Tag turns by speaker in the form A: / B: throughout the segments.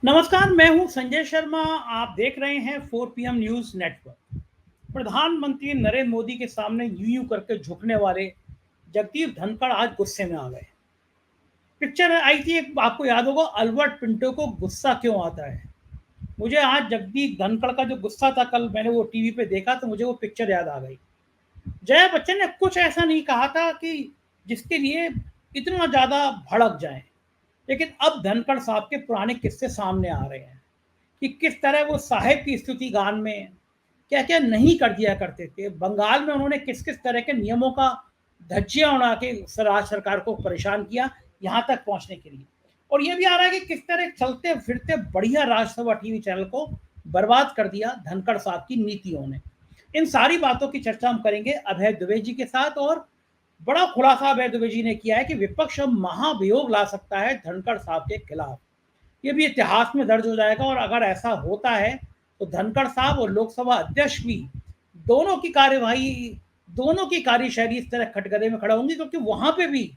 A: नमस्कार, मैं हूं संजय शर्मा। आप देख रहे हैं 4 PM न्यूज़ नेटवर्क। प्रधानमंत्री नरेंद्र मोदी के सामने यूं यूं करके झुकने वाले जगदीप धनखड़ आज गुस्से में आ गए। पिक्चर आई थी एक, आपको याद होगा, अल्बर्ट पिंटो को गुस्सा क्यों आता है। मुझे आज जगदीप धनखड़ का जो गुस्सा था, कल मैंने वो टीवी पे देखा तो मुझे वो पिक्चर याद आ गई। जया बच्चन ने कुछ ऐसा नहीं कहा था कि जिसके लिए इतना ज़्यादा भड़क जाए, लेकिन अब धनखड़ साहब के पुराने किस्से सामने आ रहे हैं कि किस तरह वो साहेब की स्तुति गान में क्या-क्या नहीं कर दिया करते थे। बंगाल में उन्होंने किस-किस तरह के नियमों का धज्जियाँ उड़ा के राज्य सरकार को परेशान किया, यहाँ तक पहुँचने के लिए। और ये भी आ रहा है कि किस तरह चलते-फिरते बढ़िया राज्यसभा टीवी चैनल को बर्बाद कर दिया धनखड़ साहब की नीतियों ने। इन सारी बातों की चर्चा हम करेंगे अभय दुबे जी के साथ। और बड़ा खुलासा अभय दुबे जी ने किया है कि विपक्ष अब महाभियोग ला सकता है धनखड़ साहब के खिलाफ। ये भी इतिहास में दर्ज हो जाएगा और अगर ऐसा होता है तो धनखड़ साहब और लोकसभा अध्यक्ष भी दोनों की कार्यवाही, दोनों की कार्यशैली इस तरह कटघरे में खड़ा होंगी, क्योंकि वहां पे भी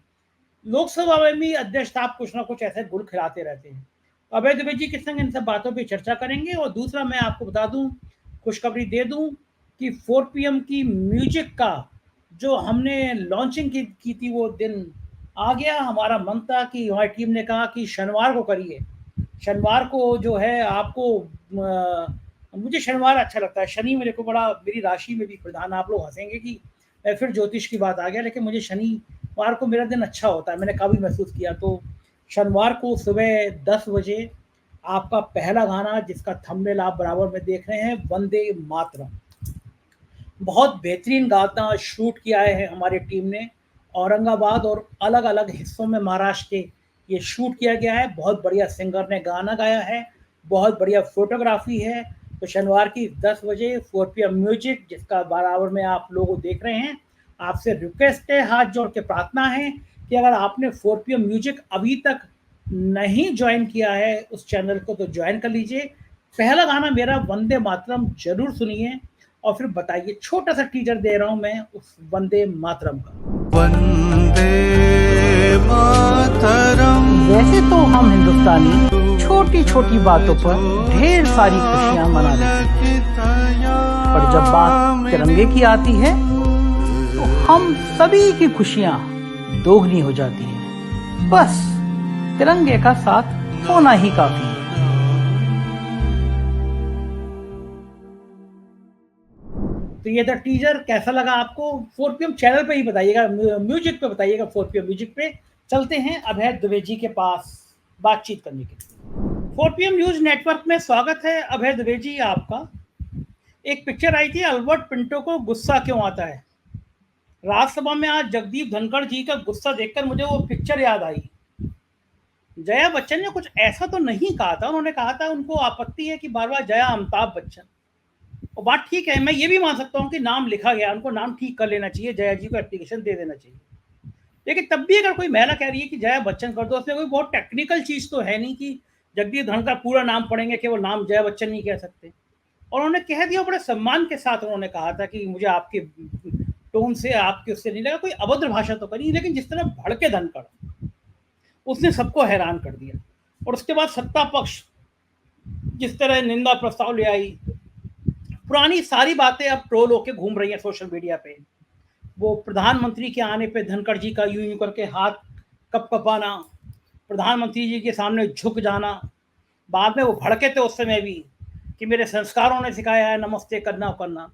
A: लोकसभा में भी अध्यक्ष साहब कुछ ना कुछ ऐसे गुल खिलाते रहते हैं। अभय दुबे जी के संग इन सब बातों पे चर्चा करेंगे। और दूसरा, मैं आपको बता दूं, खुशखबरी दे दूं कि 4 PM की म्यूजिक का जो हमने लॉन्चिंग की थी वो दिन आ गया। हमारा मन था कि हमारी टीम ने कहा कि शनिवार को करिए। शनिवार को जो है आपको मुझे शनिवार अच्छा लगता है। शनि मेरे को बड़ा, मेरी राशि में भी प्रधान, आप लोग हंसेंगे कि मैं फिर ज्योतिष की बात आ गया, लेकिन मुझे शनिवार को मेरा दिन अच्छा होता है, मैंने कभी महसूस किया। तो शनिवार को सुबह 10 बजे आपका पहला गाना, जिसका थंबनेल आप बराबर में देख रहे हैं, वंदे मातरम, बहुत बेहतरीन गाना शूट किया है हमारी टीम ने। औरंगाबाद और अलग अलग हिस्सों में महाराष्ट्र के ये शूट किया गया है। बहुत बढ़िया सिंगर ने गाना गाया है, बहुत बढ़िया फोटोग्राफी है। तो शनिवार की 10 बजे 4 PM म्यूजिक, जिसका बराबर में आप लोग देख रहे हैं। आपसे रिक्वेस्ट है, हाथ जोड़ के प्रार्थना है कि अगर आपने 4 PM म्यूजिक अभी तक नहीं ज्वाइन किया है उस चैनल को, तो ज्वाइन कर लीजिए। पहला गाना मेरा वंदे मातरम जरूर सुनिए और फिर बताइए। छोटा सा टीजर दे रहा हूं मैं उस वंदे मातरम का।
B: वंदे मातरम।
A: वैसे तो हम हिंदुस्तानी छोटी छोटी बातों पर ढेर सारी खुशियां मना लेते हैं, पर जब बात तिरंगे की आती है तो हम सभी की खुशियां दोगुनी हो जाती हैं। बस तिरंगे का साथ होना ही काफी है। तो ये था टीजर, कैसा लगा आपको? 4 PM चैनल पे ही बताइएगा, म्यूजिक पे बताइएगा। 4 PM म्यूजिक पे चलते हैं अभय दुबे जी के पास बातचीत करने के लिए। 4 PM न्यूज नेटवर्क में स्वागत है अभय दुबे जी आपका। एक पिक्चर आई थी, अल्बर्ट पिंटो को गुस्सा क्यों आता है। राज्यसभा में आज जगदीप धनखड़ जी का गुस्सा देखकर मुझे वो पिक्चर याद आई। जया बच्चन ने कुछ ऐसा तो नहीं कहा था, उन्होंने कहा था उनको आपत्ति है कि बार बार जया अमिताभ बच्चन। और बात ठीक है, मैं ये भी मान सकता हूँ कि नाम लिखा गया, उनको नाम ठीक कर लेना चाहिए, जया जी को एप्लीकेशन दे देना चाहिए। लेकिन तब भी अगर कोई महिला कह रही है कि जया बच्चन कर दो, उसमें कोई बहुत टेक्निकल चीज तो है नहीं कि जगदीप धनखड़ पूरा नाम पढ़ेंगे, केवल नाम जया बच्चन नहीं कह सकते। और उन्होंने कह दिया, बड़े सम्मान के साथ उन्होंने कहा था कि मुझे आपके टोन से, आपके उससे नहीं लगा, कोई अभद्र भाषा तो करी। लेकिन जिस तरह भड़के धनखड़, उसने सबको हैरान कर दिया। और उसके बाद सत्ता पक्ष जिस तरह निंदा प्रस्ताव ले आई, पुरानी सारी बातें अब ट्रोल होके घूम रही हैं सोशल मीडिया पे। वो प्रधानमंत्री के आने पे धनखड़ जी का यूं यूं करके हाथ कपकपाना, प्रधानमंत्री जी के सामने झुक जाना। बाद में वो भड़के थे उस समय भी कि मेरे संस्कारों ने सिखाया है नमस्ते करना।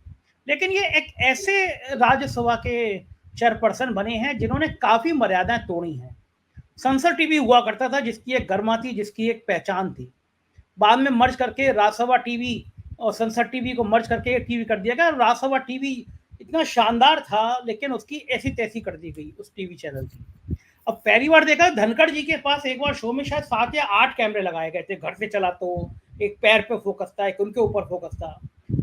A: लेकिन ये एक ऐसे राज्यसभा के चेयरपर्सन बने हैं जिन्होंने काफी मर्यादाएं तोड़ी हैं। संसद टीवी हुआ करता था जिसकी एक गरिमा थी, जिसकी एक पहचान थी। बाद में मर्ज करके राज्यसभा टीवी और संसद टीवी को मर्ज करके एक टीवी कर दिया गया। राज्यसभा टीवी इतना शानदार था, लेकिन उसकी ऐसी तैसी कर दी गई उस टीवी चैनल की। अब पहली बार देखा धनखड़ जी के पास एक बार शो में शायद 7 या 8 कैमरे लगाए गए थे। घर से चला तो एक पैर पे फोकस था, एक उनके ऊपर फोकस था।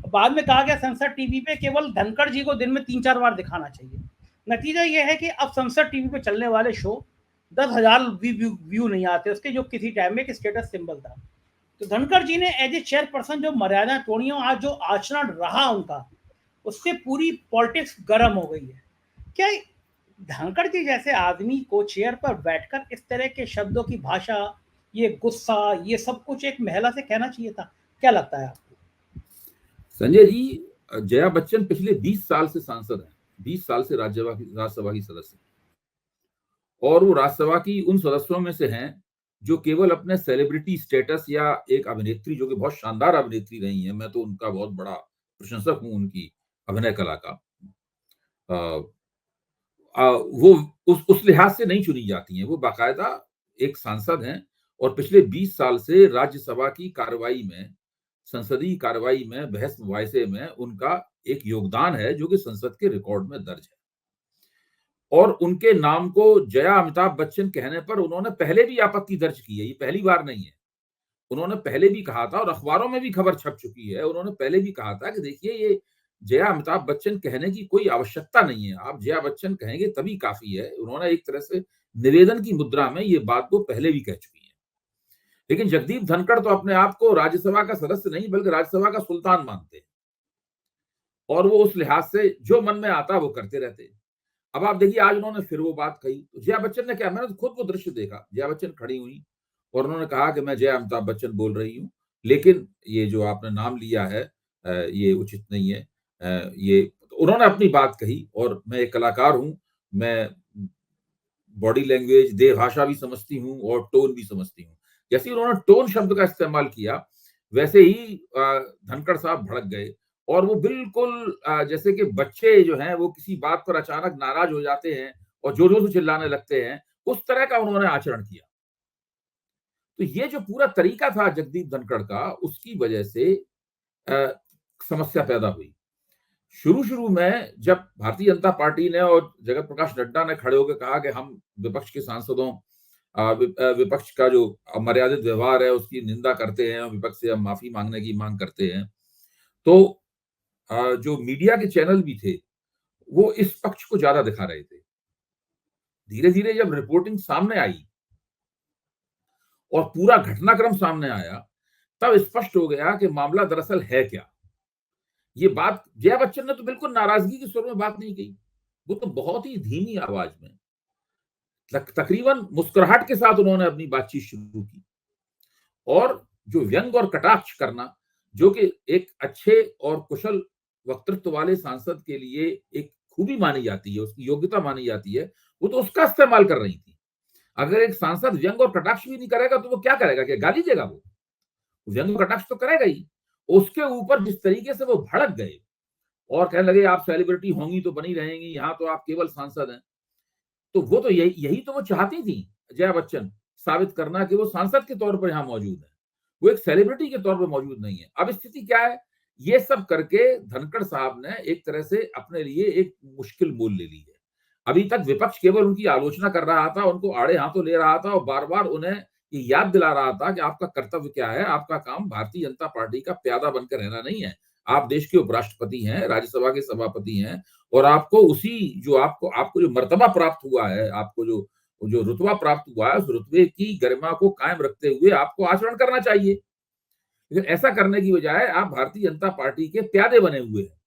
A: बाद में कहा गया संसद टीवी पे केवल धनखड़ जी को दिन में 3-4 बार दिखाना चाहिए। नतीजा यह है कि अब संसद टीवी पे चलने वाले शो 10,000 व्यू नहीं आते उसके, जो किसी टाइम में एक स्टेटस सिंबल था। तो धनखड़ जी ने एज ए चेयरपर्सन जो मर्यादा तोड़ी, आज जो आचरण रहा उनका, उससे पूरी पॉलिटिक्स गर्म हो गई है। क्या धनखड़ जी जैसे आदमी को चेयर पर बैठकर इस तरह के शब्दों की भाषा ये गुस्सा, ये सब कुछ एक महिला से कहना चाहिए था। क्या लगता है आपको?
B: संजय जी, जया बच्चन पिछले 20 साल से सांसद हैं, 20 साल से राज्यसभा की सदस्य हैं। और वो राज्यसभा की उन सदस्यों में से हैं जो केवल अपने सेलिब्रिटी स्टेटस या एक अभिनेत्री, जो कि बहुत शानदार अभिनेत्री रही हैं, मैं तो उनका बहुत बड़ा प्रशंसक हूं उनकी अभिनय कला का, वो उस लिहाज से नहीं चुनी जाती हैं। वो बाकायदा एक सांसद हैं और पिछले 20 साल से राज्यसभा की कार्रवाई में, संसदीय कार्रवाई में, बहस मुबाहिसे में उनका एक योगदान है जो कि संसद के रिकॉर्ड में दर्ज है। और उनके नाम को जया अमिताभ बच्चन कहने पर उन्होंने पहले भी आपत्ति दर्ज की है, ये पहली बार नहीं है। उन्होंने पहले भी कहा था और अखबारों में भी खबर छप चुकी है, उन्होंने पहले भी कहा था कि देखिए, ये जया अमिताभ बच्चन कहने की कोई आवश्यकता नहीं है, आप जया बच्चन कहेंगे तभी काफी है। उन्होंने एक तरह से निवेदन की मुद्रा में ये बात को पहले भी कह चुकी है। लेकिन जगदीप धनखड़ तो अपने आप को राज्यसभा का सदस्य नहीं बल्कि राज्यसभा का सुल्तान मानते हैं, और वो उस लिहाज से जो मन में आता है वो करते रहते हैं। अब आप देखिए, आज उन्होंने फिर वो बात कही, तो जया बच्चन ने क्या, मैंने तो खुद वो दृश्य देखा, जया बच्चन खड़ी हुई और उन्होंने कहा कि मैं जया अमिताभ बच्चन बोल रही हूँ, लेकिन ये जो आपने नाम लिया है ये उचित नहीं है। ये तो उन्होंने अपनी बात कही, और मैं एक कलाकार हूँ, मैं बॉडी लैंग्वेज, देह भाषा भी समझती हूँ और टोन भी समझती हूँ। जैसे ही उन्होंने टोन शब्द का इस्तेमाल किया, वैसे ही धनखड़ साहब भड़क गए, और वो बिल्कुल जैसे कि बच्चे जो हैं वो किसी बात पर अचानक नाराज हो जाते हैं और जोर-जोर से चिल्लाने लगते हैं, उस तरह का उन्होंने आचरण किया। तो ये जो पूरा तरीका था जगदीप धनखड़ का, उसकी वजह से अ, समस्या पैदा हुई। शुरू-शुरू में जब भारतीय जनता पार्टी ने और जगत प्रकाश नड्डा ने खड़े होकर कहा कि हम विपक्ष के सांसदों विपक्ष का जो अमर्यादित व्यवहार है उसकी निंदा करते हैं और विपक्ष से हम माफी मांगने की मांग करते हैं, तो जो मीडिया के चैनल भी थे, वो इस पक्ष को ज्यादा दिखा रहे थे। धीरे-धीरे जब रिपोर्टिंग सामने आई और पूरा घटनाक्रम सामने आया, तब स्पष्ट हो गया कि मामला दरअसल है क्या। ये बात जया बच्चन ने तो बिल्कुल नाराजगी के स्वर में बात नहीं कही। वो तो बहुत ही धीमी आवाज में, तकरीबन मुस्कुराहट के साथ उन्होंने अपनी बातचीत शुरू की। और जो व्यंग और कटाक्ष करना, जो कि एक अच्छे और कुशल वक्तृत्व वाले सांसद के लिए एक खूबी मानी जाती है, उसकी योग्यता मानी जाती है, वो तो उसका इस्तेमाल कर रही थी। अगर एक सांसद व्यंग और कटाक्ष भी नहीं करेगा तो वो क्या करेगा? क्या गाली देगा वो? व्यंग और कटाक्ष तो करेगा ही। उसके ऊपर जिस तरीके से वो भड़क गए और कहने लगे आप सेलिब्रिटी होंगी तो बनी रहेंगी, यहाँ तो आप केवल सांसद हैं। तो वो तो यही यही तो वो चाहती थी, जया बच्चन, साबित करना कि वो सांसद के तौर पर यहाँ मौजूद है। वो एक सेलिब्रिटी के तौर पर मौजूद नहीं है। अब स्थिति क्या है? ये सब करके धनखड़ साहब ने एक तरह से अपने लिए एक मुश्किल मोल ले ली है। अभी तक विपक्ष केवल उनकी आलोचना कर रहा था, उनको आड़े हाथों ले रहा था और बार-बार उन्हें ये याद दिला रहा था कि आपका कर्तव्य क्या है, आपका काम भारतीय जनता पार्टी का प्यादा बनकर रहना नहीं है। आप देश के उपराष्ट्रपति हैं, राज्यसभा के सभापति हैं, और आपको उसी जो आपको आपको जो मर्तबा प्राप्त हुआ है, आपको जो जो रुतबा प्राप्त हुआ है, उस रुतबे की गरिमा को कायम रखते हुए आपको आचरण करना चाहिए। लेकिन ऐसा करने की बजाय आप भारतीय जनता पार्टी के प्यादे बने हुए हैं।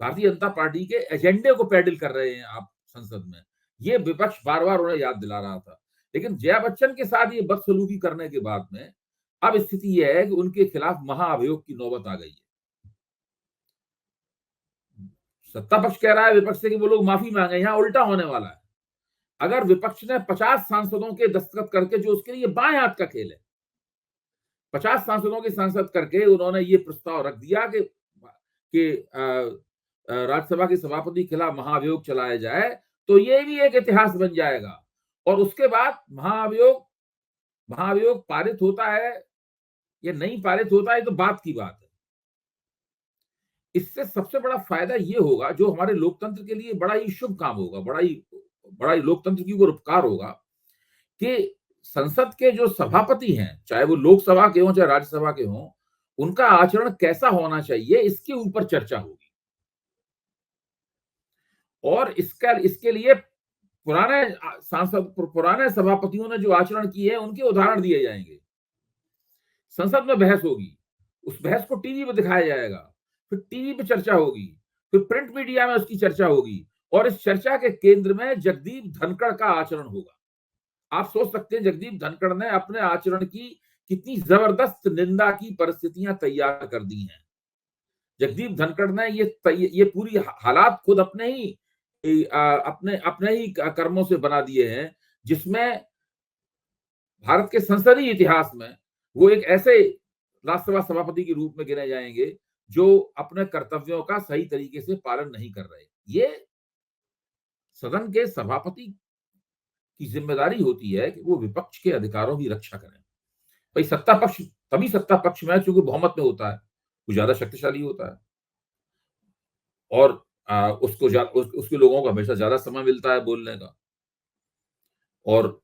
B: भारतीय जनता पार्टी के एजेंडे को पैडल कर रहे हैं आप संसद में। ये विपक्ष बार-बार उन्हें याद दिला रहा था। लेकिन जया बच्चन के साथ ये बदसलूकी करने के बाद में अब स्थिति ये है कि उनके खिलाफ महाअभियोग की नौबत आ गई है। सत्ता पक्ष कह रहा है विपक्ष से कि वो लोग माफी मांगे, यहाँ उल्टा होने वाला है। अगर विपक्ष ने 50 सांसदों के दस्तखत करके, जो उसके लिए बाएं हाथ का खेल है, 50 सांसदों के सांसद करके उन्होंने ये प्रस्ताव रख दिया कि राज्यसभा के सभापति के खिलाफ महाअभियोग चलाया जाए, तो ये भी एक इतिहास बन जाएगा। और उसके बाद महाअभियोग महाअभियोग पारित होता है या नहीं पारित होता है तो बात की बात है। इससे सबसे बड़ा फायदा ये होगा, जो हमारे लोकतंत्र के लिए बड़ा ही शुभ काम होगा, बड़ा ही लोकतंत्र की ओर उपकार होगा, कि संसद के जो सभापति हैं, चाहे वो लोकसभा के हों चाहे राज्यसभा के हों, उनका आचरण कैसा होना चाहिए, इसके ऊपर चर्चा होगी। और इसके लिए पुराने सभापतियों ने जो आचरण किए हैं उनके उदाहरण दिए जाएंगे। संसद में बहस होगी, उस बहस को टीवी पे दिखाया जाएगा, फिर टीवी पे चर्चा होगी, फिर प्रिंट मीडिया में उसकी चर्चा होगी, और इस चर्चा के केंद्र में जगदीप धनखड़ का आचरण होगा। आप सोच सकते हैं जगदीप धनखड़ ने अपने आचरण की कितनी जबरदस्त निंदा की परिस्थितियां तैयार कर दी हैं। जगदीप धनखड़ ने ये पूरी हालात खुद अपने अपने ही कर्मों से बना दिए हैं, जिसमें भारत के संसदीय इतिहास में वो एक ऐसे राज्यसभा सभापति के रूप में गिने जाएंगे जो अपने कर्तव्यों का सही तरीके से पालन नहीं कर रहे। ये सदन के सभापति की जिम्मेदारी होती है कि वो विपक्ष के अधिकारों की रक्षा करें। भाई सत्ता पक्ष तभी सत्ता पक्ष में चूंकि बहुमत में होता है, वो ज्यादा शक्तिशाली होता है और उसके लोगों को हमेशा ज्यादा समय मिलता है बोलने का। और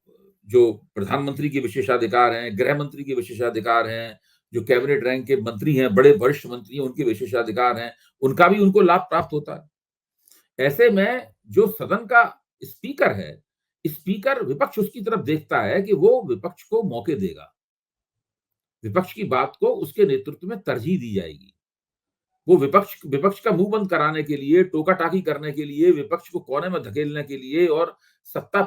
B: जो प्रधानमंत्री के विशेषाधिकार हैं, गृह मंत्री के विशेषाधिकार हैं, जो कैबिनेट रैंक के मंत्री हैं, बड़े वरिष्ठ मंत्री हैं, उनके विशेषाधिकार हैं, उनका भी उनको लाभ प्राप्त होता है। ऐसे में जो सदन का स्पीकर है, स्पीकर विपक्ष उसकी तरफ देखता है कि वो विपक्ष को मौके देगा, विपक्ष की बात को उसके नेतृत्व में तरजीह दी जाएगी। वो विपक्ष का मुंह बंद कराने के लिए, टोका टाकी करने के लिए, विपक्ष को कोने में धकेलने के लिए और सत्ता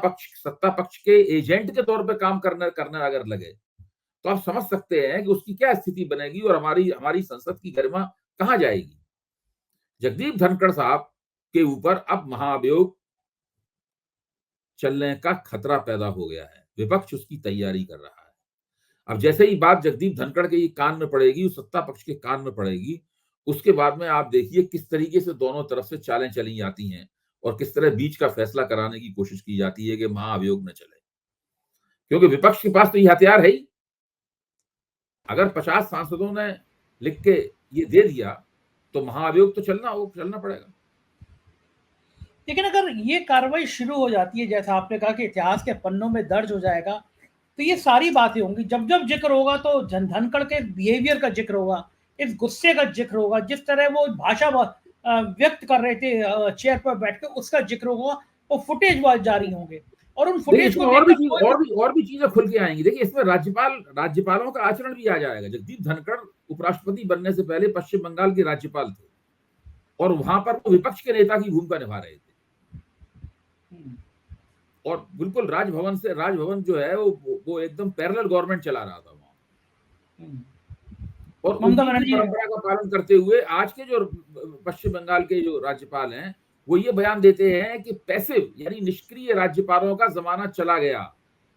B: पक्ष के एजेंट के तौर पे काम करने अगर लगे तो आप समझ सकते हैं कि उसकी क्या स्थिति बनेगी और हमारी संसद की गरिमा कहां जाएगी। जगदीप धनखड़ साहब के ऊपर अब महाअभियोग चलने का खतरा पैदा हो गया है। विपक्ष उसकी तैयारी कर रहा है। अब जैसे ही बात जगदीप धनखड़ के कान में पड़ेगी, उस सत्ता पक्ष के कान में पड़ेगी, उसके बाद में आप देखिए किस तरीके से दोनों तरफ से चालें चली जाती हैं और किस तरह बीच का फैसला कराने की कोशिश की जाती है कि महाअभियोग न चले, क्योंकि विपक्ष के पास तो ये हथियार है ही। अगर 50 सांसदों ने लिख के ये दे दिया तो महाअभियोग तो चलना पड़ेगा।
A: लेकिन अगर ये कार्रवाई शुरू हो जाती है, जैसा आपने कहा कि इतिहास के पन्नों में दर्ज हो जाएगा, तो ये सारी बातें होंगी। जब जब जिक्र होगा तो धनखड़ के बिहेवियर का जिक्र होगा, इस गुस्से का जिक्र होगा, जिस तरह वो भाषा व्यक्त कर रहे थे चेयर पर बैठ के, उसका जिक्र होगा, वो फुटेज जारी होंगे और उन फुटेज को
B: और भी चीजें खुल के आएंगी। देखिए इसमें राज्यपालों का आचरण भी आ जाएगा। जगदीप धनखड़ उपराष्ट्रपति बनने से पहले पश्चिम बंगाल के राज्यपाल थे और वहां पर वो विपक्ष के नेता की भूमिका निभा रहे थे और बिल्कुल राजभवन जो है वो एकदम पैरेलल गवर्नमेंट चला रहा था वहां और उनकी परंपरा का पालन करते हुए आज के जो पश्चिम बंगाल के जो राज्यपाल हैं वो ये बयान देते हैं कि पैसिव यानी निष्क्रिय राज्यपालों का जमाना चला गया,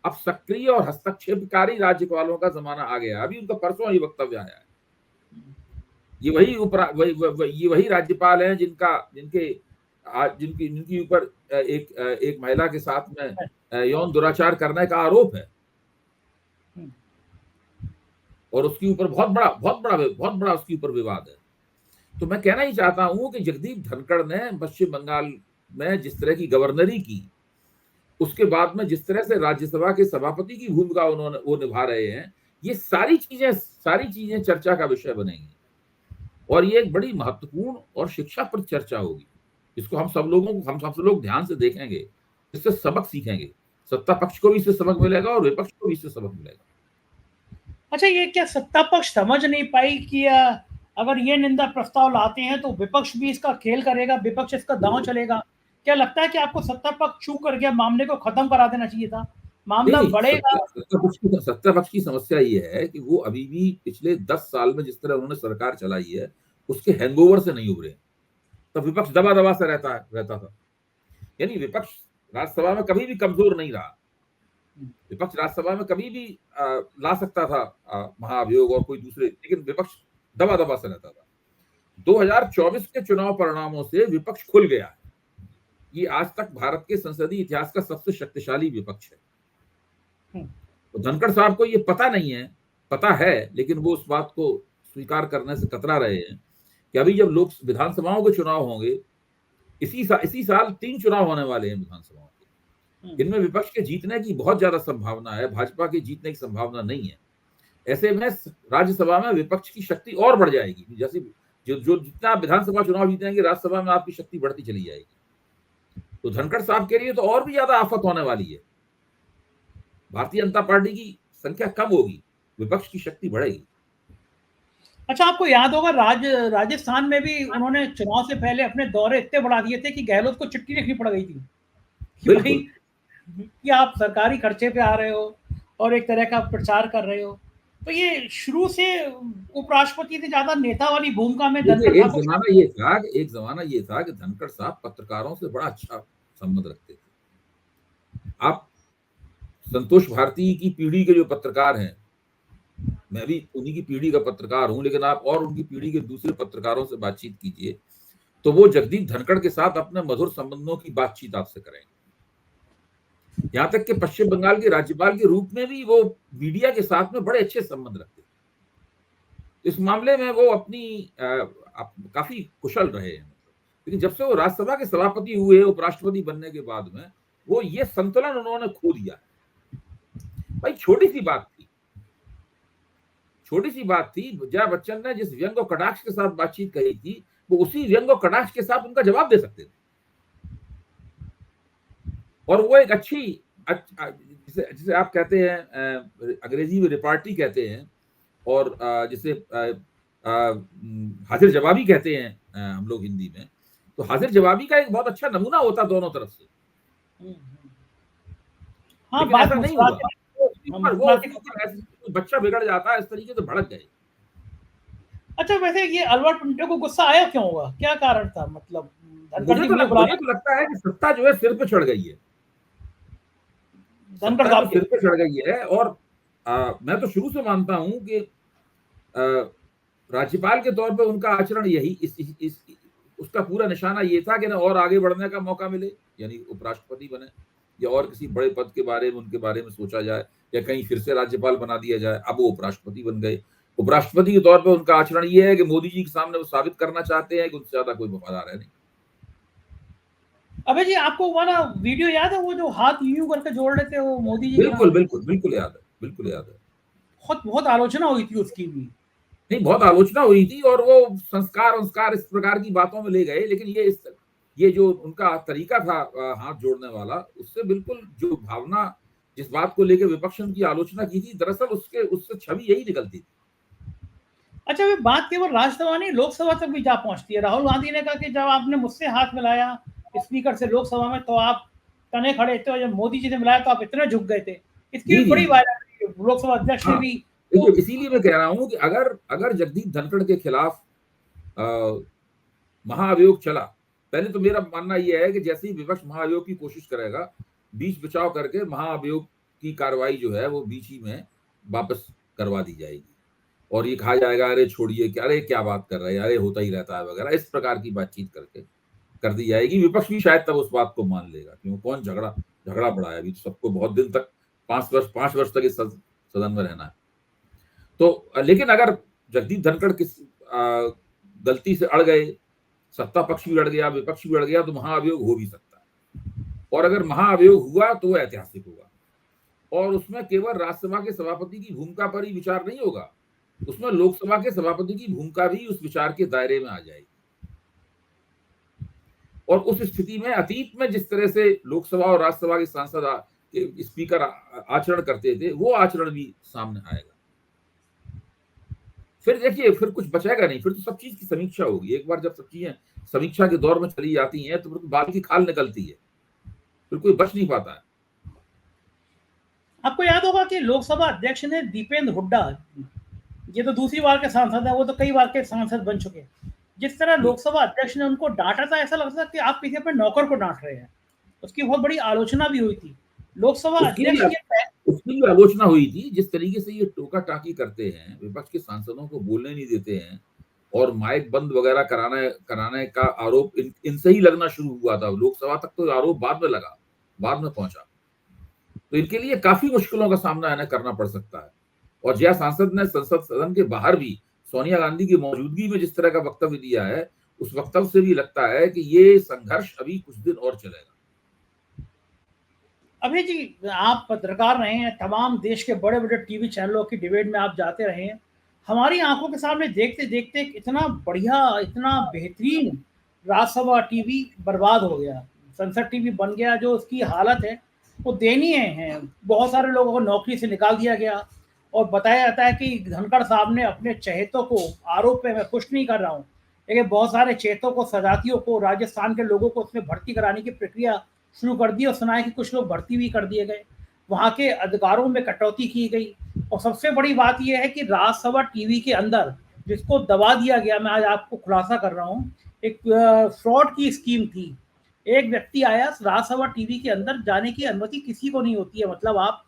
B: अब सक्रिय और हस्तक्षेपकारी राज्यपालों का जमाना आ गया। अभी उनका परसों ही वक्तव्य आया है। ये वही राज्यपाल हैं जिनकी ऊपर एक महिला के साथ में यौन दुराचार करने का आरोप है और उसके ऊपर बहुत बड़ा उसके ऊपर विवाद है। तो मैं कहना ही चाहता हूं कि जगदीप धनखड़ ने पश्चिम बंगाल में जिस तरह की गवर्नरी की, उसके बाद में जिस तरह से राज्यसभा के सभापति की भूमिका वो निभा रहे हैं, ये सारी चीजें चर्चा का विषय बनेंगी और ये एक बड़ी महत्वपूर्ण और शिक्षाप्रद चर्चा होगी, जिसको हम सब लोग ध्यान से देखेंगे, इससे सबक सीखेंगे। सत्ता पक्ष को भी इससे सबक मिलेगा और विपक्ष को भी इससे सबक मिलेगा।
A: अच्छा, ये क्या सत्ता पक्ष समझ नहीं पाई कि अगर ये निंदा प्रस्ताव लाते हैं तो विपक्ष भी इसका खेल करेगा, विपक्ष इसका दांव चलेगा? क्या लगता है कि आपको सत्ता पक्ष चूक कर गया, मामले को खत्म करा देना चाहिए था, मामला बढ़ेगा?
B: सत्ता पक्ष की समस्या ये है कि वो अभी भी पिछले 10 साल में जिस तरह उन्होंने सरकार चलाई है उसके हैंगओवर से नहीं उभरे। तो विपक्ष दबा से रहता था। यानी विपक्ष राज्यसभा में कभी भी कमजोर नहीं रहा। विपक्ष राज्यसभा में कभी भी ला सकता था महाअभियोग और कोई दूसरे, लेकिन विपक्ष दबा से रहता था। 2024 के चुनाव परिणामों से विपक्ष खुल गया है। ये आज तक भारत के संसदीय इतिहास का सबसे शक्तिशाली विपक्ष है। तो धनखड़ साहब को ये पता नहीं है, पता है, लेकिन वो उस बात को स्वीकार करने से कतरा रहे हैं कि अभी जब विधानसभाओं के चुनाव होंगे, इसी साल 3 चुनाव होने वाले हैं विधानसभाओं के, इनमें विपक्ष के जीतने की बहुत ज्यादा संभावना है, भाजपा के जीतने की संभावना नहीं है। ऐसे में राज्यसभा में विपक्ष की शक्ति और बढ़ जाएगी। जैसे जो जितना विधानसभा चुनाव जीतेंगे, राज्यसभा में आपकी शक्ति बढ़ती चली जाएगी। तो धनखड़ साहब के लिए तो और भी ज्यादा आफत होने वाली है। भारतीय जनता पार्टी की संख्या कम होगी, विपक्ष की शक्ति बढ़ेगी।
A: अच्छा, आपको याद होगा राजस्थान में भी उन्होंने चुनाव से पहले अपने दौरे इतने बढ़ा दिए थे कि गहलोत को चिट्ठी लिखनी पड़ गई थी कि भाई कि आप सरकारी खर्चे पे आ रहे हो और एक तरह का प्रचार कर रहे हो। तो ये शुरू से उपराष्ट्रपति से ज़्यादा नेता वाली भूमिका में धनखड़
B: देखिए,
A: साहब को
B: एक ज़माना ये था कि धनखड़ साहब पत्रकारों से बड़ा अच्छा संबंध रखते थे। आप संतोष भारती की पीढ़ी के जो पत्रकार हैं, मैं भी उन्हीं की पीढ़ी का पत्रकार हूँ, लेकिन आप और उनकी पीढ़ी के दूसरे पत्रकारों से बातचीत कीजिए, तो वो जगदीप धनखड़ के साथ अपने मधुर संबंधों की बातचीत आपसे करेंगे। यहाँ तक कि पश्चिम बंगाल के राज्यपाल के रूप में भी वो मीडिया के साथ में बड़े अच्छे संबंध रखते थे। इस मामले में वो काफी कुशल रहे हैं। लेकिन जब से वो राज्यसभा के सभापति हुए, उपराष्ट्रपति बनने के बाद में, वो ये संतुलन उन्होंने खो दिया। भाई छोटी सी बात थी, जया बच्चन ने जिस व्यंग और कटाक्ष के साथ बातचीत कही थी, वो उसी व्यंग और कटाक्ष के साथ उनका जवाब दे सकते थे। और वो एक अच्छी जिसे आप कहते हैं, अंग्रेजी में रिपार्टी कहते हैं, और जिसे हाजिर जवाबी कहते हैं हम लोग हिंदी में, तो हाजिर जवाबी का एक बहुत अच्छा नमूना होता दोनों तरफ से।
A: हाँ,
B: लेकिन
A: बात
B: ऐसा नहीं हुआ। वो बच्चा बिगड़ जाता है, इस तरीके से भड़क गए।
A: अच्छा, वैसे ये अलवर पिंटो को गुस्सा आया क्यों होगा? क्या कारण था? मतलब
B: मुझे तो लगता है कि सत्ता जो है सिर पे चढ़ गई है।
A: धनखड़
B: सत्ता
A: साहब
B: जो सिर पे चढ़ गई है। और मैं तो शुरू से मानता हूं कि राज्यपाल के तौर पे उनका आचरण यही उसका पूरा निशाना ये था कि ना और आगे बढ़ने का मौका मिले, यानी उपराष्ट्रपति बने, या और किसी बड़े पद के बारे में उनके बारे में सोचा जाए, या कहीं फिर से राज्यपाल बना दिया जाए। अब वो उपराष्ट्रपति बन गए। उपराष्ट्रपति के तौर पे उनका आचरण ये है कि मोदी जी के सामने वो साबित करना चाहते हैं कि उनसे ज्यादा कोई वफादार है नहीं।
A: अबे जी, आपको वो ना वीडियो याद है, वो जो हाथ यूं करके जोड़ लेते वो मोदी जी?
B: बिल्कुल याद है।
A: बहुत आलोचना हुई थी उसकी भी।
B: नहीं, बहुत आलोचना हुई थी, और वो संस्कार इस प्रकार की बातों में ले गए। लेकिन ये जो उनका तरीका था हाथ जोड़ने वाला, उससे बिल्कुल जो भावना, जिस बात को लेकर विपक्ष ने उनकी आलोचना की थी, दरअसल उससे छवि यही निकलती थी।
A: अच्छा, वे बात केवल राज्यसभा नहीं, लोकसभा तक भी जा पहुंचती है। राहुल गांधी ने कहा कि जब आपने मुझसे हाथ मिलाया स्पीकर से लोकसभा में, तो आप तने खड़े थे, और जब मोदी जी ने मिलाया तो आप इतने झुक गए थे। इसकी भी बड़ी वायरल, लोकसभा अध्यक्ष ने भी।
B: देखिए, इसीलिए मैं कह रहा हूं कि अगर जगदीप धनखड़ के खिलाफ महाअभियोग चला, पहले तो मेरा मानना यह है कि जैसे ही विपक्ष महाअभियोग की कोशिश करेगा, बीच बचाव करके महाअभियोग की कार्रवाई जो है वो बीच ही में वापस करवा दी जाएगी, और ये कहा जाएगा अरे छोड़िए, अरे क्या बात कर रहे हैं, अरे होता ही रहता है वगैरह, इस प्रकार की बातचीत करके कर दी जाएगी। विपक्ष भी शायद तब उस बात को मान लेगा, क्यों कौन झगड़ा पड़ा है। अभी तो सबको बहुत दिन तक 5 वर्ष तक इस सदन में रहना है। तो लेकिन अगर जगदीप धनखड़ किस गलती से अड़ गए, सत्ता पक्ष भी अड़ गया, विपक्ष भी अड़ गया, तो महाअभियोग हो भी सकता है। और अगर महाअभियोग हुआ तो वो ऐतिहासिक होगा, और उसमें केवल राज्यसभा के सभापति की भूमिका पर ही विचार नहीं होगा, उसमें लोकसभा के सभापति की भूमिका भी उस विचार के दायरे में आ जाएगी। और उस स्थिति में अतीत में जिस तरह से लोकसभा और राज्यसभा के सांसद स्पीकर आचरण करते थे, वो आचरण भी सामने आएगा। फिर देखिए, फिर कुछ बचेगा नहीं, फिर तो सब चीज की समीक्षा होगी। एक बार जब सब चीजें समीक्षा के दौर में चली जाती हैं, तो फिर बाल की खाल निकलती है, फिर कोई बच नहीं पाता है।
A: आपको याद होगा कि लोकसभा अध्यक्ष ने दीपेंद्र हुड्डा, ये तो दूसरी बार के सांसद है, वो तो कई बार के सांसद बन चुके, जिस तरह लोकसभा अध्यक्ष ने उनको डांटा था, ऐसा लगता था कि आप किसी अपने नौकर को डांट रहे हैं। उसकी बहुत बड़ी आलोचना भी हुई थी। लोकसभा अध्यक्ष
B: उसकी भी आलोचना हुई थी। जिस तरीके से ये टोका टाकी करते हैं, विपक्ष के सांसदों को बोलने नहीं देते हैं, और माइक बंद वगैरह कराने का आरोप इनसे ही लगना शुरू हुआ था। लोकसभा तक तो आरोप बाद में पहुंचा। तो इनके लिए काफी मुश्किलों का सामना इन्हें करना पड़ सकता है। और जया सांसद ने संसद सदन के बाहर भी सोनिया गांधी की मौजूदगी में जिस तरह का वक्तव्य दिया है, उस वक्तव्य से भी लगता है कि ये संघर्ष अभी कुछ दिन और चलेगा।
A: अभी जी, आप पत्रकार रहे हैं, तमाम देश के बड़े बड़े टीवी चैनलों की डिबेट में आप जाते रहे हैं। हमारी आंखों के सामने देखते देखते इतना बढ़िया, इतना बेहतरीन राज्यसभा टीवी बर्बाद हो गया। संसद टीवी बन गया, जो उसकी हालत है वो दयनीय है। बहुत सारे लोगों को नौकरी से निकाल दिया गया, और बताया जाता है कि धनखड़ साहब ने अपने चहेतों को, आरोप पे मैं कुछ नहीं कर रहा हूँ, लेकिन बहुत सारे चहेतों को, सजातियों को, राजस्थान के लोगों को उसमें भर्ती कराने की प्रक्रिया शुरू कर दी और सुना है कि कुछ लोग भर्ती भी कर दिए गए, वहाँ के अधिकारों में कटौती की गई। और सबसे बड़ी बात यह है कि राज्यसभा टीवी के अंदर जिसको दबा दिया गया, मैं आज आपको खुलासा कर रहा हूँ, एक फ्रॉड की स्कीम थी। एक व्यक्ति आया, राज्यसभा टीवी के अंदर जाने की अनुमति किसी को नहीं होती है, मतलब आप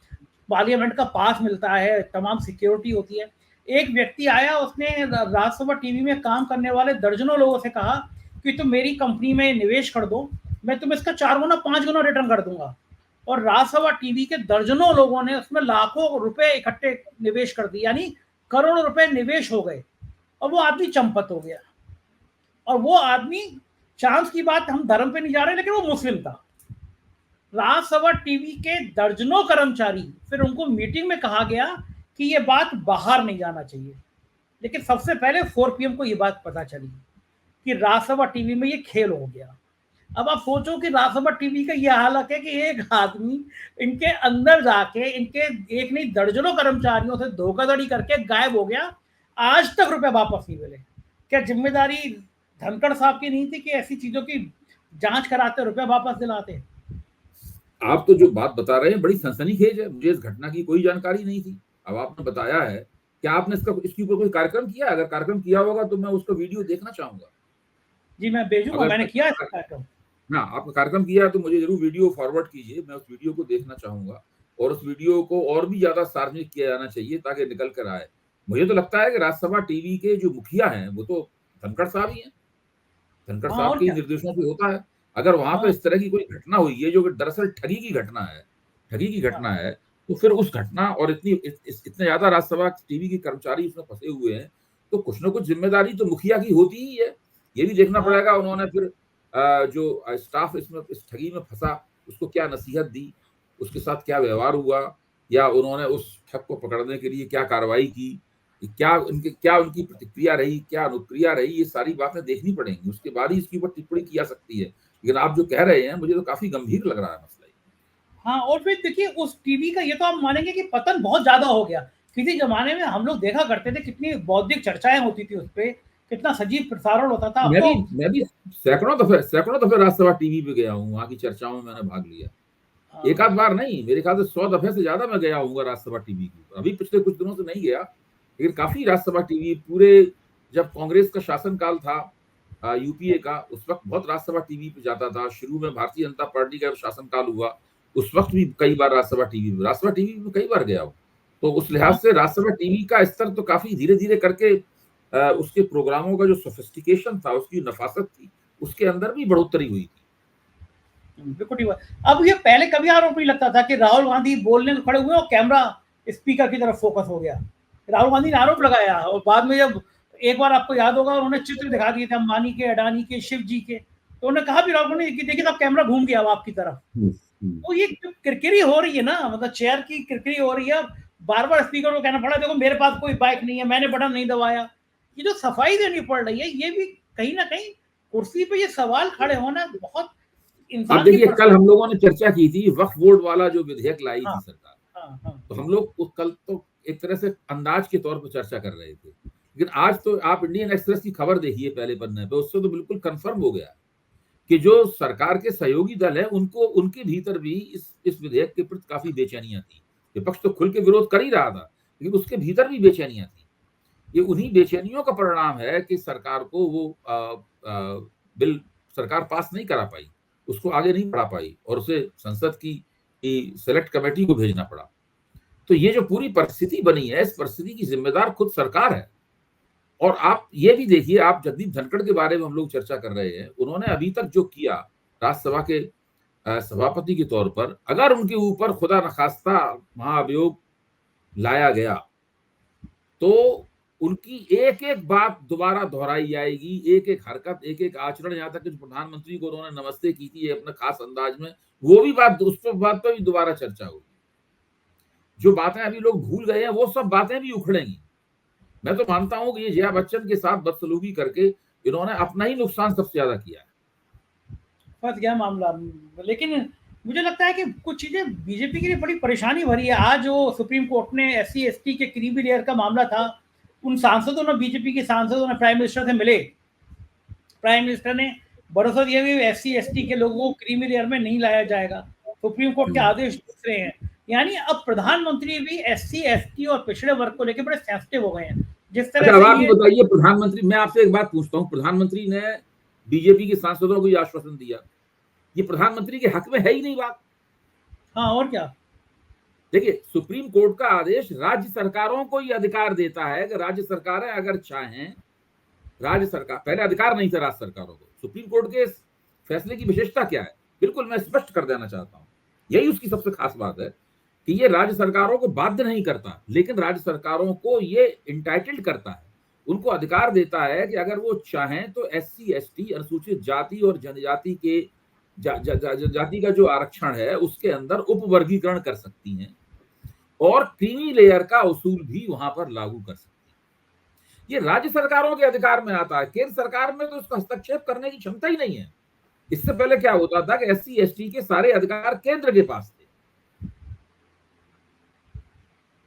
A: पार्लियामेंट का पास मिलता है, तमाम सिक्योरिटी होती है। एक व्यक्ति आया, उसने राज्यसभा टीवी में काम करने वाले दर्जनों लोगों से कहा कि तुम मेरी कंपनी में निवेश कर दो, मैं तुम्हें इसका 4 गुना 5 गुना रिटर्न कर दूंगा। और राज्यसभा टीवी के दर्जनों लोगों ने उसमें लाखों रुपए इकट्ठे निवेश कर दिए, यानी करोड़ों रुपए निवेश हो गए और वो आदमी चंपत हो गया। और वो आदमी, चांस की बात, हम धर्म पे नहीं जा रहे, लेकिन वो मुस्लिम था। राज्यसभा टीवी के दर्जनों कर्मचारी, फिर उनको मीटिंग में कहा गया कि ये बात बाहर नहीं जाना चाहिए, लेकिन सबसे पहले 4 PM को ये बात पता चली कि राज्यसभा टीवी में ये खेल हो गया। अब आप सोचो कि राज्यसभा टीवी का ये हालत है कि एक आदमी इनके अंदर जाके इनके एक नहीं दर्जनों कर्मचारियों से धोखाधड़ी करके गायब हो गया, आज तक रुपए वापस नहीं मिले। क्या जिम्मेदारी धनखड़ साहब की नहीं थी कि ऐसी चीजों की जांच कराते, रुपए वापस दिलाते?
B: आप तो जो बात बता रहे हैं बड़ी सनसनीखेज है, मुझे इस घटना की कोई जानकारी नहीं थी। अब आपने बताया है, क्या आपने इसके ऊपर कोई कार्यक्रम किया? अगर कार्यक्रम किया होगा तो मैं उसका वीडियो देखना चाहूंगा।
A: जी मैं भेजूंगा, मैंने किया है कार्यक्रम।
B: हाँ, आपने कार्यक्रम किया तो मुझे जरूर वीडियो फॉरवर्ड कीजिए, मैं उस वीडियो को देखना चाहूंगा। और उस वीडियो को और भी ज्यादा सार्वजनिक किया जाना चाहिए ताकि निकल कर आए। मुझे तो लगता है कि राज्यसभा टीवी के जो मुखिया हैं वो तो धनखड़ साहब ही हैं। धनखड़
A: हाँ,
B: साहब
A: और
B: के
A: क्या।
B: निर्देशों से होता है। अगर वहां पर
A: हाँ,
B: इस तरह की कोई घटना हुई है जो कि दरअसल ठगी की घटना है, ठगी की
A: हाँ,
B: घटना है, तो फिर उस घटना और इतने ज्यादा राज्यसभा टीवी के कर्मचारी उसमें फंसे हुए हैं, तो कुछ ना कुछ जिम्मेदारी तो मुखिया की होती ही है। ये भी देखना
A: हाँ,
B: पड़ेगा उन्होंने फिर जो स्टाफ इसमें इस ठगी में फंसा उसको क्या नसीहत दी, उसके साथ क्या व्यवहार हुआ, या उन्होंने उस ठग को पकड़ने के लिए क्या कार्रवाई की, क्या उनकी प्रतिक्रिया रही, क्या अनुक्रिया रही, ये सारी बातें देखनी पड़ेंगी, उसके बाद ही इसके ऊपर टिप्पणी की जा सकती है। लेकिन आप जो कह रहे हैं मुझे तो काफी गंभीर लग रहा है मसला।
A: हाँ। और फिर देखिए उस टीवी का ये तो आप मानेंगे कि पतन बहुत ज्यादा हो गया। किसी जमाने में हम लोग देखा करते थे, कितनी बौद्धिक चर्चाएं होती थी उस पे, कितना सजीव प्रसारण होता था। अब
B: मैं
A: तो
B: भी मैं भी सैकड़ों दफे राज्यसभा टीवी पे गया हूँ, वहां की चर्चाओं में मैंने भाग लिया। एक आध बार नहीं, मेरे ख्याल से 100 दफे से ज्यादा मैं गया हूँ राज्यसभा टीवी के ऊपर। अभी पिछले कुछ दिनों से नहीं गया, लेकिन काफी राज्यसभा टीवी पूरे, जब कांग्रेस का शासनकाल था यूपीए का, उस वक्त बहुत राज्यसभा टीवी पे जाता था। शुरू में भारतीय जनता पार्टी का शासनकाल हुआ, उस वक्त भी कई बार राज्यसभा टीवी में कई बार गया हूँ। तो उस लिहाज से राज्यसभा टीवी का स्तर तो काफी धीरे धीरे करके उसके प्रोग्रामों का जो सोफिस्टिकेशन था, उसकी नफासत थी, उसके अंदर भी बढ़ोतरी हुई थी।
A: बिल्कुल ठीक बात। अब ये पहले कभी आरोप नहीं लगता था कि राहुल गांधी बोलने को खड़े हुए और कैमरा स्पीकर की तरफ फोकस हो गया। राहुल गांधी ने आरोप लगाया और बाद में जब एक बार आपको याद होगा उन्होंने चित्र दिखा दिए थे अंबानी के, अडानी के, शिव जी के, तो उन्होंने कहा भी राहुल गांधी कि देखिए अब कैमरा घूम गया आपकी तरफ। तो ये किरकिरी हो रही है ना, मतलब चेयर की किरकिरी हो रही है। बार बार स्पीकर को कहना पड़ा देखो मेरे पास कोई बाइक नहीं है, मैंने बटन नहीं दबाया। ये जो सफाई देनी पड़ रही है, ये भी कहीं ना कहीं कुर्सी पे ये सवाल खड़े होना बहुत
B: अब
A: इंसान की
B: देखिए, कल हम लोगों ने चर्चा की थी वक्फ बोर्ड वाला जो विधेयक लाई
A: हाँ,
B: थी सरकार,
A: हाँ, हाँ,
B: तो हम लोग कल तो एक तरह से अंदाज के तौर पर चर्चा कर रहे थे, लेकिन आज तो आप इंडियन एक्सप्रेस की खबर देखिए पहले पन्ने पे, उससे तो बिल्कुल कंफर्म हो गया कि जो सरकार के सहयोगी दल है उनको, उनके भीतर भी इस विधेयक के प्रति काफी बेचैनियां थी। विपक्ष तो खुल के विरोध कर ही रहा था, लेकिन उसके भीतर भी बेचैनियां थी। ये उन्हीं बेचैनियों का परिणाम है कि सरकार को वो बिल सरकार पास नहीं करा पाई, उसको आगे नहीं बढ़ा पाई, और उसे संसद की सेलेक्ट कमेटी को भेजना पड़ा। तो ये जो पूरी परिस्थिति बनी है, इस परिस्थिति की जिम्मेदार खुद सरकार है। और आप ये भी देखिए, आप जगदीप धनखड़ के बारे में हम लोग चर्चा कर रहे हैं, उन्होंने अभी तक जो किया राज्यसभा के सभापति के तौर पर, अगर उनके ऊपर खुदा न खास्ता महाअभियोग लाया गया तो उनकी एक एक बात दोबारा दोहराई जाएगी, एक एक हरकत, एक एक आचरण, यहाँ तक कि प्रधानमंत्री को उन्होंने नमस्ते की थी अपने खास अंदाज में, वो भी बात, उस बात पर भी दोबारा चर्चा होगी। जो बातें अभी लोग भूल गए हैं वो सब बातें भी उखड़ेंगी। मैं तो मानता हूं कि ये जया बच्चन के साथ बदसलूकी करके इन्होंने अपना ही नुकसान सबसे ज्यादा किया है।
A: फंस गया मामला। लेकिन मुझे लगता है कि कुछ चीजें बीजेपी के लिए बड़ी परेशानी भरी है। आज जो सुप्रीम कोर्ट ने SC ST के क्रीमी लेयर का मामला था, उन सांसदों ने, बीजेपी के सांसदों ने प्राइम मिनिस्टर से मिले। प्राइम मिनिस्टर ने भरोसा दिया भी एससी एसटी के लोगों को क्रीमी लेयर में नहीं लाया जाएगा। सुप्रीम कोर्ट के आदेश दूसरे हैं। यानी अब प्रधानमंत्री भी एससी एसटी और पिछड़े वर्ग को लेकर बड़े सेंसिटिव हो गए हैं। जिस
B: अच्छा,
A: तरह
B: अब
A: से
B: आप ये
A: ये
B: बताइए, प्रधानमंत्री, मैं आपसे एक बात पूछता हूँ, प्रधानमंत्री ने बीजेपी के सांसदों को ये आश्वासन दिया, ये प्रधानमंत्री के हक में है ही नहीं बात।
A: हाँ, और क्या।
B: देखिए, सुप्रीम कोर्ट का आदेश राज्य सरकारों को ये अधिकार देता है कि राज्य सरकारें अगर चाहें, राज्य सरकार, पहले अधिकार नहीं था राज्य सरकारों को। सुप्रीम कोर्ट के इस फैसले की विशेषता क्या है, बिल्कुल मैं स्पष्ट कर देना चाहता हूं, यही उसकी सबसे खास बात है कि ये राज्य सरकारों को बाध्य नहीं करता, लेकिन राज्य सरकारों को ये इंटाइटल्ड करता है, उनको अधिकार देता है कि अगर वो चाहें तो एससी एसटी, अनुसूचित जाति और जनजाति के जाति का जो आरक्षण है उसके अंदर उपवर्गीकरण कर सकती हैं और क्रीमी लेयर का उसूल भी वहां पर लागू कर सकती है। ये राज्य सरकारों के अधिकार में आता है, केंद्र सरकार में तो उसका हस्तक्षेप करने की क्षमता ही नहीं है। इससे पहले क्या होता था कि एससी एसटी के सारे अधिकार केंद्र के पास थे,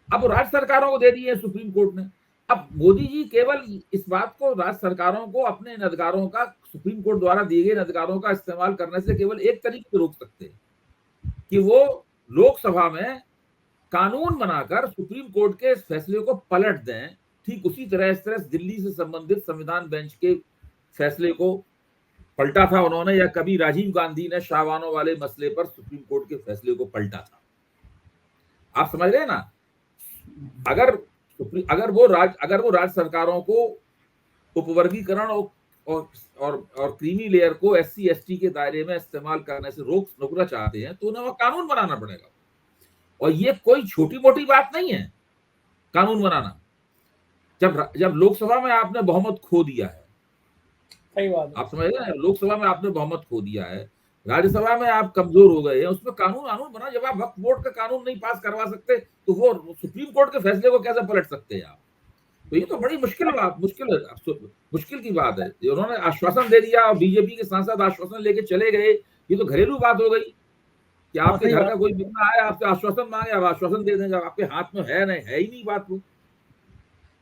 B: अब राज्य सरकारों को दे दिए सुप्रीम कोर्ट ने। अब मोदी जी केवल इस बात को, राज्य सरकारों को अपने इन अधिकारों का, सुप्रीम कोर्ट द्वारा दिए गए अधिकारों का इस्तेमाल करने से केवल एक तरीके से रोक सकते हैं कि वो लोकसभा में कानून बनाकर सुप्रीम कोर्ट के इस फैसले को पलट दें। ठीक उसी तरह, इस तरह दिल्ली से संबंधित संविधान बेंच के फैसले को पलटा था उन्होंने, या कभी राजीव गांधी ने शाहबानों वाले मसले पर सुप्रीम कोर्ट के फैसले को पलटा था। आप समझ रहे हैं ना, अगर वो राज्य सरकारों को उपवर्गीकरण और क्रीमी लेयर को एससी एसटी के दायरे में इस्तेमाल करने से रोकना चाहते हैं तो उन्हें वह कानून बनाना पड़ेगा, और ये कोई छोटी मोटी बात नहीं है कानून बनाना। जब लोकसभा में आपने बहुमत खो दिया है,
A: सही बात है।
B: आप समझ रहे हैं, लोकसभा में आपने बहुमत खो दिया है, राज्यसभा में आप कमजोर हो गए हैं, उसमें कानून बना। जब आप वक्फ बोर्ड का कानून नहीं पास करवा सकते तो वो सुप्रीम कोर्ट के फैसले को कैसे पलट सकते हैं आप? तो ये तो बड़ी मुश्किल की बात है। उन्होंने आश्वासन दे दिया और बीजेपी के सांसद आश्वासन लेके चले गए, ये तो घरेलू बात हो गई कि
A: हाँ,
B: आपके
A: सही
B: घर
A: बात।
B: का कोई बंदा आया, आपसे आश्वासन मांगे, आप आश्वासन दे देंगे, आपके हाथ में है नहीं, है ही नहीं बात वो।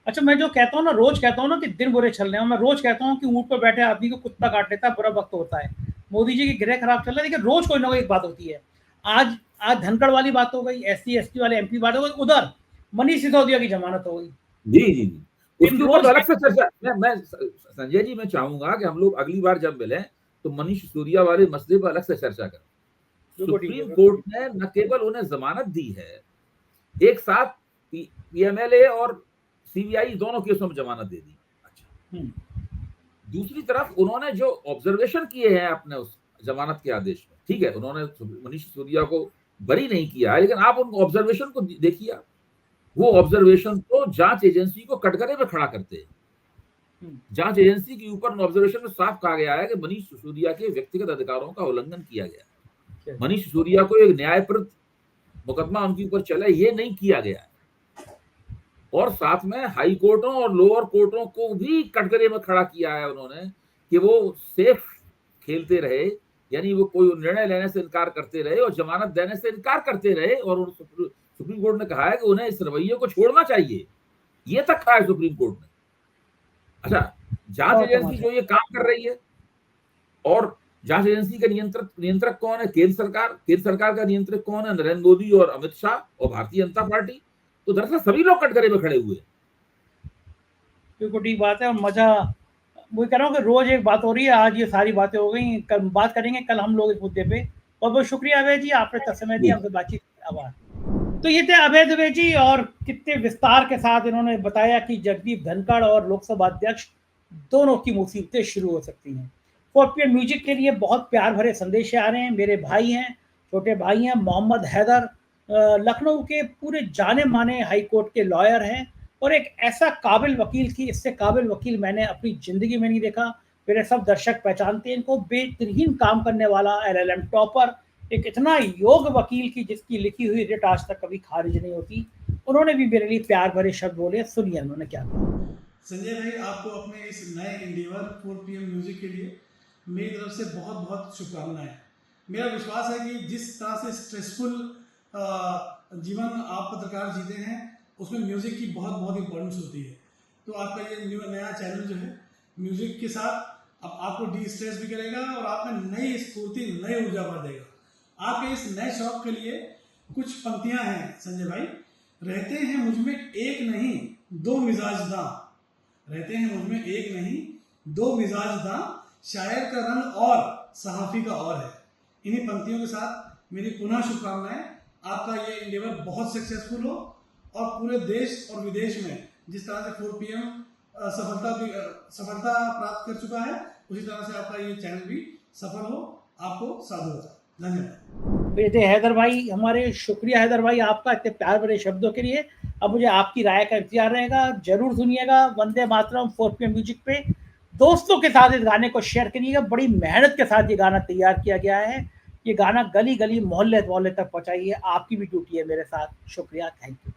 A: अच्छा, मैं जो कहता हूँ ना, रोज कहता हूँ ना कि दिन बुरे चल रहे हैं, मैं रोज कहता हूँ कि ऊँट पर बैठे आदमी को कुत्ता काट लेता है, बुरा वक्त होता है। मोदी जी की गृह खराब चल रहा है, लेकिन रोज कोई ना कोई एक बात होती है। आज आज धनखड़ वाली बात हो गई, एससी एसटी वाले एमपी बात हो गई, उधर मनीष सिसोदिया की जमानत हो गई।
B: जी जी जी,
A: इन
B: उसके ऊपर तो
A: रोज
B: अलग से चर्चा, मैं संजय जी, मैं चाहूंगा कि हम लोग अगली बार जब मिलें तो मनीष सिसोदिया वाले मसले पर अलग से चर्चा करें।
A: बिल्कुल ठीक है,
B: सुप्रीम
A: बिल्कुल
B: कोर्ट
A: ठीक
B: ने न केवल उन्हें जमानत दी है, एक साथ पीएमएलए और सीबीआई दोनों केसों में जमानत दे दी। अच्छा,
A: है।
B: दूसरी तरफ उन्होंने जो ऑब्जर्वेशन किए हैं अपने उस जमानत के आदेश में, ठीक है, उन्होंने मनीष सिसोदिया को बरी नहीं किया है, लेकिन आप उन ऑब्जर्वेशन को देखिए, वो ऑब्जर्वेशन तो जांच एजेंसी को कटघरे में खड़ा करते हैं। जांच एजेंसी के ऊपर ऑब्जर्वेशन में साफ कहा गया है कि मनीष सिसोदिया के व्यक्तिगत अधिकारों का उल्लंघन किया गया है। मनीष सिसोदिया को एक न्यायप्रद मुकदमा उनके ऊपर चला, ये नहीं किया गया है, और साथ में हाई कोर्टों और लोअर कोर्टों को भी कटघरे में खड़ा किया है उन्होंने कि वो सेफ खेलते रहे, यानी वो कोई निर्णय लेने से इनकार करते रहे और जमानत देने से इनकार करते रहे, और सुप्रीम कोर्ट ने कहा है कि उन्हें इस रवैये को छोड़ना चाहिए, ये तक कहा है सुप्रीम कोर्ट ने। अच्छा, जांच एजेंसी जो ये काम कर रही है, और जांच एजेंसी का नियंत्रक कौन है? केंद्र सरकार। केंद्र सरकार का नियंत्रक कौन है? नरेंद्र मोदी और अमित शाह और भारतीय जनता पार्टी। तो दरअसल सभी लोग कटघरे में खड़े हुए।
A: बिल्कुल ठीक बात है। और मजा वही कह रहा हूँ कि रोज एक बात हो रही है, आज ये सारी बातें हो गई, कल बात करेंगे, कल हम लोग इस मुद्दे पे। बहुत बहुत शुक्रिया अभय जी, आपने इतना समय दिया, हमसे बातचीत की। आभार। तो ये थे अभय दुबे जी, और कितने विस्तार के साथ इन्होंने बताया कि जगदीप धनखड़ और लोकसभा अध्यक्ष दोनों की मुसीबतें शुरू हो सकती हैं। 4PM म्यूजिक के लिए बहुत प्यार भरे संदेश आ रहे हैं। मेरे भाई हैं, छोटे भाई हैं, मोहम्मद हैदर लखनऊ के पूरे जाने माने हाई कोर्ट के लॉयर हैं, और एक ऐसा काबिल वकील की इससे काबिल वकील मैंने अपनी ज़िंदगी में नहीं देखा। मेरे सब दर्शक पहचानते हैं इनको। बेहतरीन काम करने वाला LLM टॉपर, एक इतना योग वकील की जिसकी लिखी हुई रिट आज तक कभी खारिज नहीं होती। उन्होंने भी मेरे लिए प्यार भरे शब्द बोले, सुनिए उन्होंने क्या कहा।
C: संजय भाई, आपको अपने इस नए इंडेवर 4PM म्यूजिक के लिए मेरी तरफ से बहुत बहुत शुभकामनाएं। मेरा विश्वास है कि जिस तरह से स्ट्रेसफुल जीवन आप पत्रकार जीते हैं, उसमें म्यूजिक की बहुत बहुत इंपॉर्टेंस होती है। तो आपका ये नया चैनल जो है म्यूजिक के साथ अब आपको डी स्ट्रेस भी करेगा और आप में नई स्फूर्ति, नई ऊर्जा भर देगा। आपके इस नए शौक के लिए कुछ पंक्तियां हैं संजय भाई। रहते हैं मुझ में एक नहीं दो मिजाज दां, रहते हैं मुझ में एक नहीं दो मिजाज दां, शायर का रंग और सहाफी का और है। इन्हीं पंक्तियों के साथ मेरी पुनः शुभकामनाएं। आपका ये इंडेवर बहुत सक्सेसफुल हो और पूरे देश और विदेश में जिस तरह से 4 PM सफलता प्राप्त कर चुका है, उसी तरह से आपका ये चैनल भी सफल हो। आपको साधुवाद, धन्यवाद।
A: बेटे हैदर भाई, हमारे शुक्रिया हैदर भाई आपका इतने प्यार भरे शब्दों के लिए। अब मुझे आपकी राय का इंतजार रहेगा, जरूर सुनिएगा वंदे मातरम 4 PM म्यूजिक पे। दोस्तों के साथ इस गाने को शेयर करिएगा, बड़ी मेहनत के साथ ये गाना तैयार किया गया है। ये गाना गली गली मोहल्ले मोहल्ले तक पहुंचाइए, आपकी भी ड्यूटी है मेरे साथ। शुक्रिया, थैंक यू।